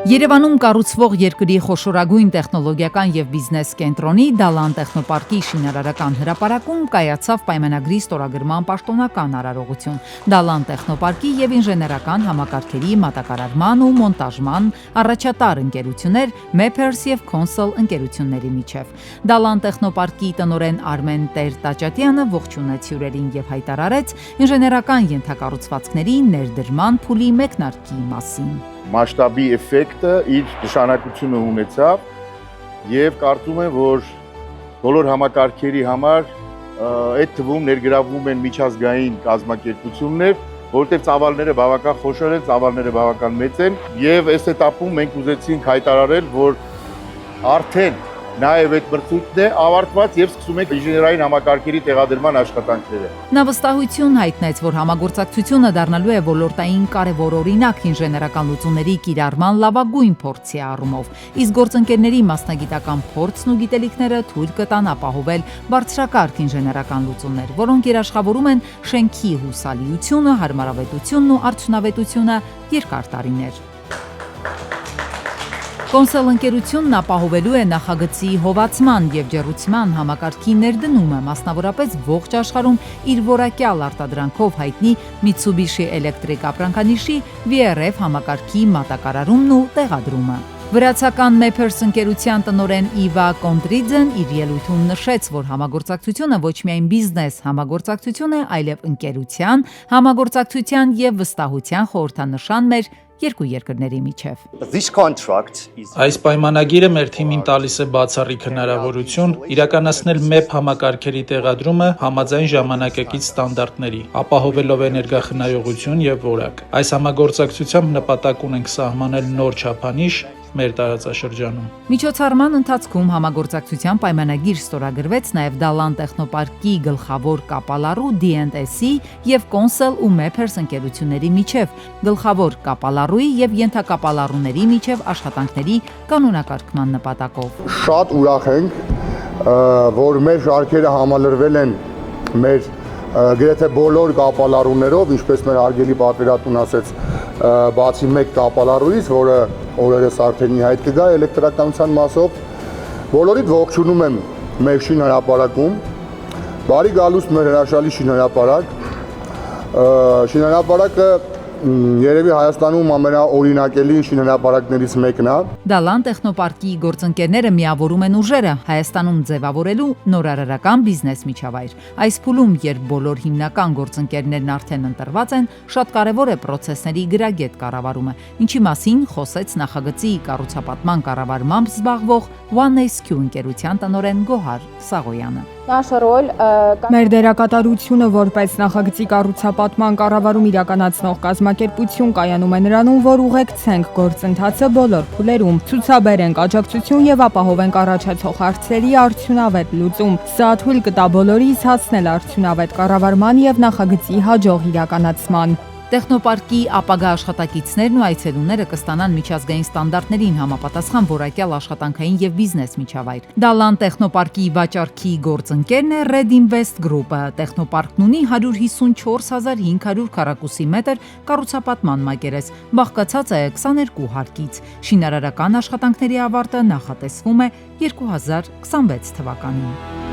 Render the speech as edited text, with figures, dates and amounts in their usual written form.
Երևանում կառուցվող երկրի խոշորագույն տեխնոլոգիական և բիզնես կենտրոնի Դալան տեխնոպարկի շինարարական հրապարակում կայացավ պայմանագրի ստորագրման պաշտոնական արարողություն։ Դալան տեխնոպարկի և ինժեներական համակարգերի մատակարարման ու մոնտաժման առաջատար ընկերություններ Mapers և Consol ընկերությունների միջև։ Դալան տեխնոպարկի տնօրեն Արմեն Տեր-Տաճատյանը ողջունեց հյուրերին և հայտարարեց ինժեներական ենթակառուցվածքների ներդրման փուլի մեկնարկի մասին։ Մասշտաբի էֆեկտը իր նշանակությունը ունեցավ եւ կարծում եմ, որ բոլոր համակարգերի համար այդ թվում ներգրավվում են միջազգային կազմակերպություններ, որտեղ ծավալները բավական խոշոր են, ծավալները բավական մեծ են եւ այս этаպում մենք ուզեցինք հայտարարել, որ արդեն նաև այդ մրցույթն է ավարտված եւ սկսում ենք ինժեներային համակարգերի տեղադրման աշխատանքները։ Նա վստահություն հայտնեց, որ համագործակցությունը դառնալու է ոլորտային կարևոր օրինակ ինժեներական լուծումների կիրառման լավագույն փորձի առումով, իսկ գործընկերների մասնագիտական փորձն ու գիտելիքները թույլ կտան ապահովել բարձրակարգ ինժեներական լուծումներ, որոնք երաշխավորում են շենքի հուսալիությունը, հարմարավետությունն ու արդյունավետությունը երկար տարիներ։ Consol ընկերությունն ապահովելու է նախագծի հովացման և ջեռուցման համակարգի ներդնումը, մասնավորապես ողջ աշխարհում իր որակյալ արտադրանքով հայտնի Mitsubishi Electric ապրանքանիշի VRF համակարգի մատակարարումն ու տեղադրումը։ Վրացական Mapers ընկերության տնօրեն Իվա Կոնդրիձեն իր ելույթում նշեց, որ համագործակցությունը ոչ միայն բիզնես համագործակցություն է, այլև ընկերության, համագործակցության և վստահության խորհրդանշան մեր երկու երկրների միջև։ Այս պայմանագիրը մեր թիմին տալիս է բացառիկ հնարավորություն իրականացնել MEP համակարգերի տեղադրումը համաձայն ժամանակակից ստանդարտների, ապահովելով էներգախնայողություն եւ որակ։ Այս համագործակցությամբ նպատակ ունենք սահմանել նոր չափանիշ մեր տարածաշրջանում։ Միջոցառման ընթացքում համագործակցության պայմանագիր ստորագրվեց նաև Դալան տեխնոպարկի գլխավոր կապալառու D&S-ի և Consol ու Mapers ընկերությունների միջև, գլխավոր կապալառուի և ենթակապալառուների միջև աշխատանքների կանոնակարգման նպատակով։ Շատ ուրախ ենք, որ մեր շարքերը համալրվել են մեր գրեթե բոլոր կապալառուներով, ինչպես մեր հարգելի պատվիրատուն ասեց, բացի մեկ կապալառուից, որը օրերս արդեն ի հայտ կգա էլեկտրականության մասով, բոլորիդ ողջունում եմ մեր շինհրապարակում, բարի գալուստ մեր հրաշալի շինհրապարակ, շինհրապարակը երևի Հայաստանում ամենաօրինակելի շինհրապարակներից մեկն է։ Դալան տեխնոպարկի գործընկերները միավորում են ուժերը Հայաստանում ձևավորելու նորարարական բիզնես միջավայր։ Այս փուլում, երբ բոլոր հիմնական գործընկերներն արդեն ընտրված են, շատ կարևոր է պրոցեսների գրագետ կառավարումը, ինչի մասին խոսեց նախագծի կառուցապատման կառավարմամբ զբաղվող OneSQ ընկերության տնօրեն Գոհար Սաղոյանը։ Մեր դերակատարությունը որպես նախագծի կառուցապատման կառավարում իրականացնող կազմակերպություն կայանում է նրանում, որ ուղեկցենք գործընթացը բոլոր փուլերում, ցուցաբերենք աջակցություն եւ ապահովենք առաջացող հարցերի արդյունավետ լուծում։ Սա թույլ կտա բոլորիս հասնել արդյունավետ կառավարման եւ նախագծի հաջող իրականացման։ Տեխնոպարկի ապագա աշխատակիցներն ու այցելուները կստանան միջազգային ստանդարտներին համապատասխան որակյալ աշխատանքային եւ բիզնես միջավայր։ Դալան տեխնոպարկի վաճառքի գործընկերն է Red Invest Group-ը։ Տեխնոպարկն ունի 154,500 քառակուսի մետր կառուցապատման մակերես, բաղկացած է 22 հարկից։ Շինարարական աշխատանքների ավարտը նախատեսվում է 2026 թվականին։